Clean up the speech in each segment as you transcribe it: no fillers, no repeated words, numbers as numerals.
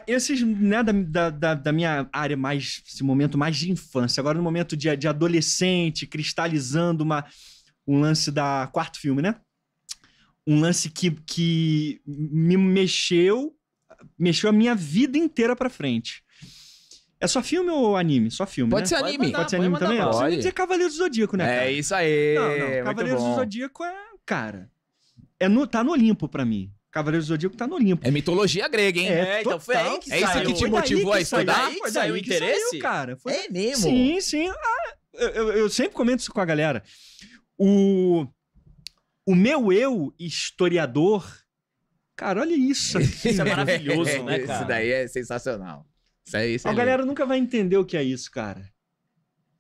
Esses, né, da minha área mais, esse momento mais de infância, agora no momento de adolescente, cristalizando um lance da quarto filme, né? Um lance que me mexeu a minha vida inteira pra frente. É só filme ou anime? Só filme, Pode né? ser anime. Pode ser anime também? Pode. Você ia dizer Cavaleiros do Zodíaco, né, cara? É isso aí. Não, Cavaleiros do Zodíaco cara... tá no Olimpo pra mim. Cavaleiros do Zodíaco tá no Olimpo. É mitologia grega, hein? Então foi aí que saiu. É isso que te motivou a estudar? Foi daí que saiu o interesse? Cara. É mesmo? Sim. Eu sempre comento isso com a galera. O meu eu, historiador... Cara, olha isso. Isso é maravilhoso, né, cara? Isso daí é sensacional. Isso aí, A galera nunca vai entender o que é isso, cara.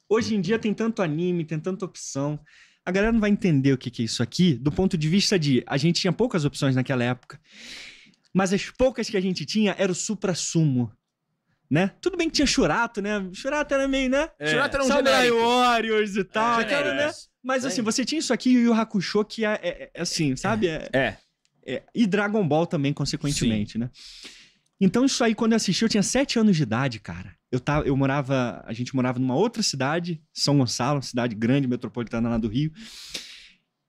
Hoje em dia tem tanto anime, tem tanta opção. A galera não vai entender o que é isso aqui do ponto de vista de... A gente tinha poucas opções naquela época. Mas as poucas que a gente tinha era o supra-sumo. Né? Tudo bem que tinha Shurato, né? Shurato era meio, né? Shurato era um Samurai genérico. Warriors e tal. Aquela, né? Mas assim, Sim. você tinha isso aqui e o Yu Hakusho que é assim, sabe? E Dragon Ball também, consequentemente, né? Então isso aí, quando eu assisti, eu tinha 7 anos de idade, cara. A gente morava numa outra cidade, São Gonçalo, cidade grande, metropolitana lá do Rio.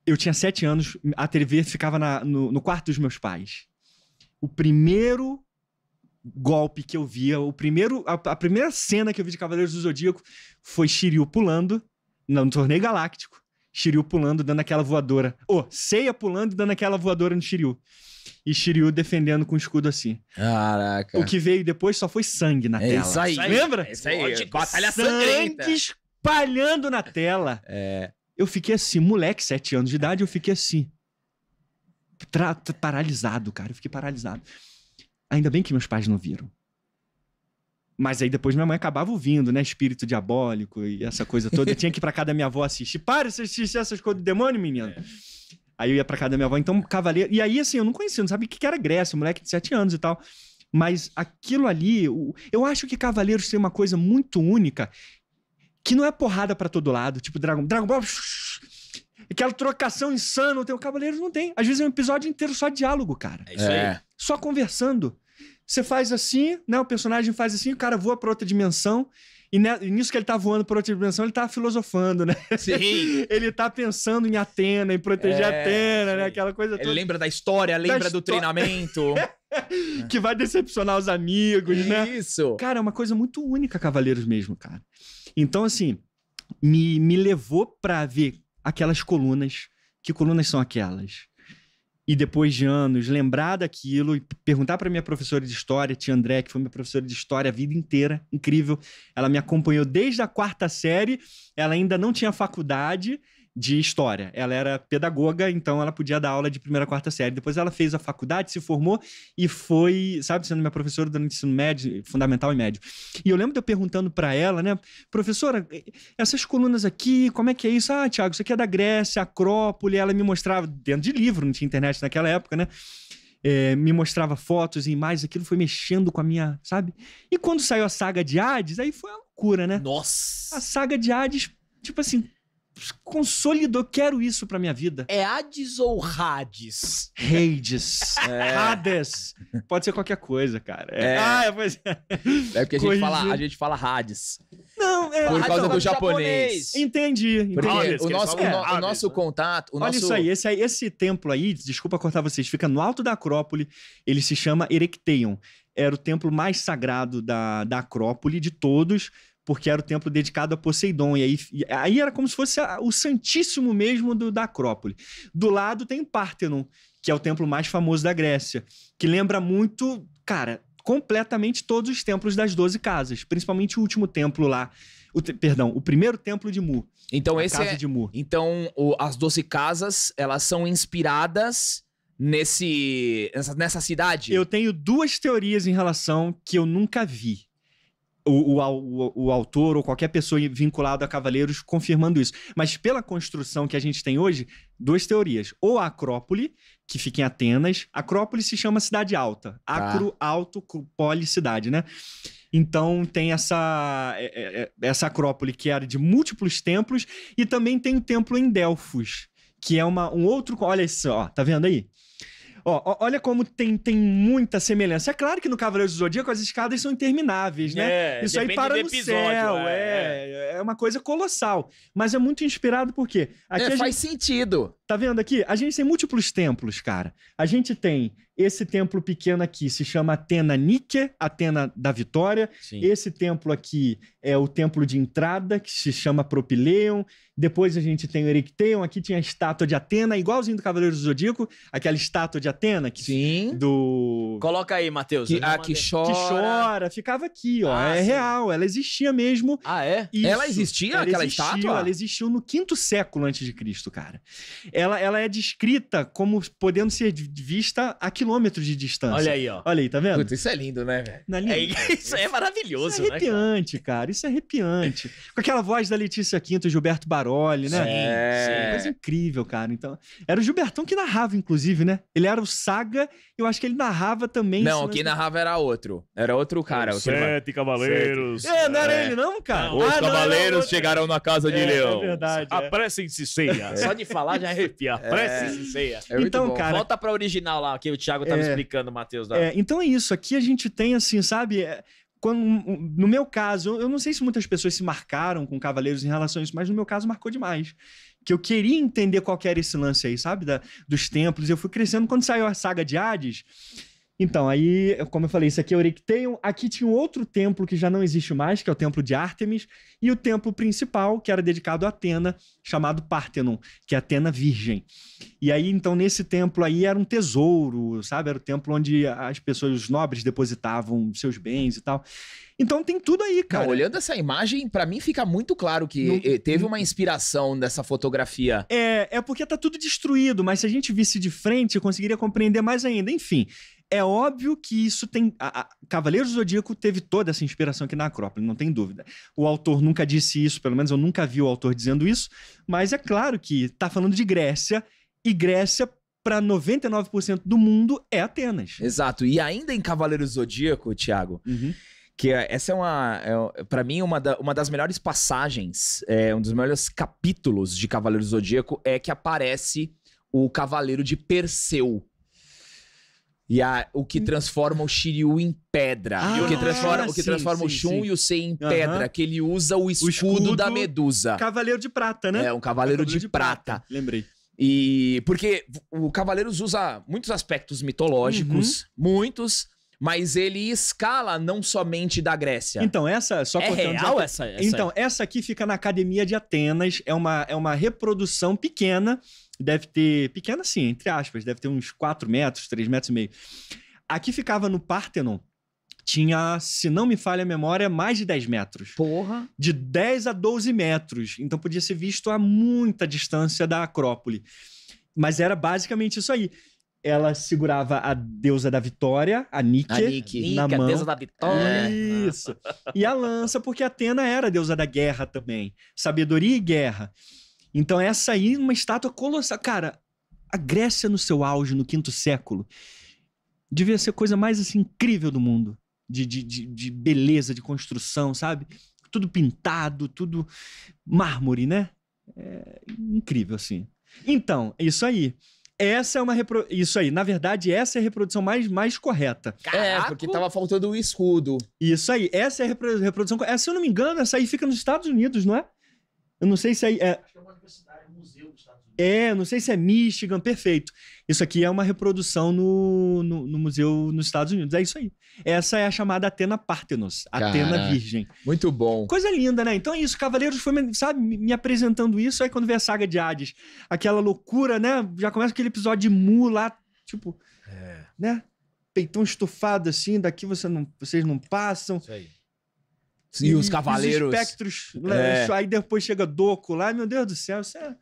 Eu tinha 7 anos, a TV ficava no quarto dos meus pais. O primeiro golpe que eu via, a primeira cena que eu vi de Cavaleiros do Zodíaco foi Shiryu pulando no torneio galáctico. Shiryu pulando, dando aquela voadora. Seiya pulando e dando aquela voadora no Shiryu. E Shiryu defendendo com o escudo assim. Caraca. O que veio depois só foi sangue na tela. Isso aí. Lembra? É isso aí. Lógico. Batalha sangrenta. Sangue espalhando na tela. Eu fiquei assim, moleque, 7 anos de idade, eu fiquei assim. Paralisado, cara. Eu fiquei paralisado. Ainda bem que meus pais não viram. Mas aí depois minha mãe acabava ouvindo, né? Espírito diabólico e essa coisa toda. Eu tinha que ir pra casa da minha avó assistir. Para de assistir essas coisas do demônio, menino. Aí eu ia pra casa da minha avó. Então, Cavaleiro... E aí, assim, eu não conhecia, não sabia o que era Grécia. Moleque de 7 anos e tal. Mas aquilo ali... Eu acho que Cavaleiros tem uma coisa muito única que não é porrada pra todo lado. Tipo Dragon Ball... Aquela trocação insana. O Cavaleiros não tem. Às vezes é um episódio inteiro só diálogo, cara. É isso aí. Só conversando. Você faz assim, né? O personagem faz assim, o cara voa pra outra dimensão. E nisso que ele tá voando pra outra dimensão, ele tá filosofando, né? Sim. Ele tá pensando em Atena, em proteger Atena, né? Aquela coisa toda. Ele lembra da história, lembra do treinamento. Que vai decepcionar os amigos, né? Isso. Cara, é uma coisa muito única, Cavaleiros mesmo, cara. Então, assim, me levou pra ver aquelas colunas. Que colunas são aquelas? E depois de anos, lembrar daquilo e perguntar pra minha professora de história, tia André, que foi minha professora de história a vida inteira, incrível. Ela me acompanhou desde a 4ª série, ela ainda não tinha faculdade de história. Ela era pedagoga, então ela podia dar aula de 1ª a 4ª série. Depois ela fez a faculdade, se formou e foi, sabe, sendo minha professora durante o ensino médio, fundamental e médio. E eu lembro de eu perguntando pra ela, né, professora, essas colunas aqui, como é que é isso? Ah, Thiago, isso aqui é da Grécia, Acrópole. Ela me mostrava, dentro de livro, não tinha internet naquela época, né? Me mostrava fotos e imagens, aquilo foi mexendo com a minha, sabe? E quando saiu a saga de Hades, aí foi uma loucura, né? Nossa. A saga de Hades, tipo assim, consolidou, quero isso pra minha vida. É Hades ou Hades? Hades. Hades. Pode ser qualquer coisa, cara. Pois é. É porque a gente fala Hades. Não, Por causa do japonês. Entendi. Porque Hades, o que eles nosso, falam o nosso contato... Olha isso aí, esse templo aí, desculpa cortar vocês, fica no alto da Acrópole, ele se chama Erechtheion. Era o templo mais sagrado da Acrópole de todos, porque era o templo dedicado a Poseidon. E aí era como se fosse o santíssimo mesmo da Acrópole. Do lado tem Párthenon, que é o templo mais famoso da Grécia, que lembra muito, cara, completamente todos os templos das 12 casas, principalmente o último templo lá, o primeiro templo de Mu. Então a casa de Mu. Então as 12 casas, elas são inspiradas nessa cidade? Eu tenho 2 teorias em relação que eu nunca vi. O autor ou qualquer pessoa vinculada a Cavaleiros confirmando isso. Mas pela construção que a gente tem hoje, 2 teorias. Ou a Acrópole, que fica em Atenas. Acrópole se chama cidade alta. Acro, alto, poli, cidade, né? Então tem essa Acrópole que era de múltiplos templos. E também tem o templo em Delfos, que é um outro... Olha isso, ó, tá vendo aí? Olha como tem muita semelhança. É claro que no Cavaleiros do Zodíaco as escadas são intermináveis, né? Isso aí depende para do no episódio, céu. É uma coisa colossal. Mas é muito inspirado por quê? Aqui Faz sentido. Tá vendo aqui? A gente tem múltiplos templos, cara. A gente tem esse templo pequeno aqui, se chama Athena Nike, Athena da Vitória. Sim. Esse templo aqui é o templo de entrada, que se chama Propileion. Depois a gente tem o Ericteion. Aqui tinha a estátua de Atena, igualzinho do Cavaleiro do Zodíaco. Aquela estátua de Atena que Sim. do... Coloca aí, Matheus. Que eu já mandei. chora. Que chora, ficava aqui, ó. Ah, É sim. real, ela existia mesmo. Ah, é? Isso. Ela existia, aquela estátua? Ela existiu no 5º século antes de Cristo, cara. Ela é descrita como podendo ser vista a quilômetros de distância. Olha aí, ó. Olha aí, tá vendo? Putz, isso é lindo, né, velho? Na linha. Isso é maravilhoso, Isso é né, cara? arrepiante, cara. Isso é arrepiante. Com aquela voz da Letícia Quinto e Gilberto Baroli, né? É. Coisa incrível, cara. Então, era o Gilbertão que narrava, inclusive, né? Ele era o Saga, eu acho que ele narrava também. Não, esse quem lance- narrava era outro. Era outro cara. Cavaleiros. Não era ele não, cara? Não, Os não, cavaleiros era outro. chegaram na casa de É Leão. verdade. é. Apressem-se, ceia. Só de falar já arrepia. Apressem-se, ceia. É muito Então, bom. cara, Volta pra original lá, que o Thiago tava explicando, Matheus. Então é isso. Aqui a gente tem, assim, sabe... no meu caso, eu não sei se muitas pessoas se marcaram com Cavaleiros em relação a isso, mas no meu caso marcou demais. Que eu queria entender qual que era esse lance aí, sabe? Dos templos. Eu fui crescendo quando saiu a saga de Hades. Então, aí, como eu falei, isso aqui é o Ericteion. Aqui tinha um outro templo que já não existe mais, que é o templo de Ártemis. E o templo principal, que era dedicado a Atena, chamado Pártenon, que é Atena Virgem. E aí, então, nesse templo aí era um tesouro, sabe? Era o templo onde as pessoas, os nobres, depositavam seus bens e tal. Então tem tudo aí, cara. Não, olhando essa imagem, pra mim fica muito claro que teve uma inspiração dessa fotografia. É porque tá tudo destruído, mas se a gente visse de frente, eu conseguiria compreender mais ainda. Enfim, é óbvio que isso tem... Cavaleiros do Zodíaco teve toda essa inspiração aqui na Acrópole, não tem dúvida. O autor nunca disse isso, pelo menos eu nunca vi o autor dizendo isso, mas é claro que tá falando de Grécia, e Grécia, para 99% do mundo, é Atenas. Exato. E ainda em Cavaleiros do Zodíaco, Thiago, que essa pra mim, uma das melhores passagens, um dos melhores capítulos de Cavaleiros do Zodíaco é que aparece o Cavaleiro de Perseu. E o que transforma o Shiryu em pedra. O que transforma o Shun e o Sei em pedra. Que ele usa o escudo da Medusa. Cavaleiro de prata, né? É, um cavaleiro de prata. Lembrei. E porque o Cavaleiros usa muitos aspectos mitológicos, muitos, mas ele escala não somente da Grécia. Então, só É cortando, real essa? Então, essa aqui fica na Academia de Atenas, é uma reprodução pequena, deve ter, pequena sim, entre aspas, deve ter uns 4 metros, 3 metros e meio. Aqui ficava no Pártenon, tinha, se não me falha a memória, mais de 10 metros. Porra. De 10 a 12 metros. Então podia ser visto a muita distância da Acrópole. Mas era basicamente isso aí. Ela segurava a deusa da vitória, a Nike, na Nica, mão. deusa da vitória. Isso. E a lança, porque Atena era a deusa da guerra também. Sabedoria e guerra. Então essa aí, uma estátua colossal. Cara, a Grécia no seu auge, no 5º século, devia ser a coisa mais assim, incrível do mundo. De beleza, de construção, sabe? Tudo pintado, tudo mármore, né? Incrível, assim. Então, isso aí. Essa é uma Isso aí, na verdade, essa é a reprodução mais correta. É, porque tava faltando o escudo. Isso aí, essa é a reprodução. Se eu não me engano, essa aí fica nos Estados Unidos, não é? Eu não sei se aí é. Acho que é uma universidade, um museu dos Estados Unidos. Não sei se é Michigan, perfeito. Isso aqui é uma reprodução no museu nos Estados Unidos. É isso aí. Essa é a chamada Athena Parthenos, Atena Virgem. Muito bom. Coisa linda, né? Então é isso, Cavaleiros foi, sabe, me apresentando isso, aí quando vê a saga de Hades, aquela loucura, né? Já começa aquele episódio de Mu lá, tipo, né? Peitão estufado assim, daqui vocês não passam. Isso aí. E os cavaleiros. Os espectros, aí depois chega Doku lá, meu Deus do céu, isso é...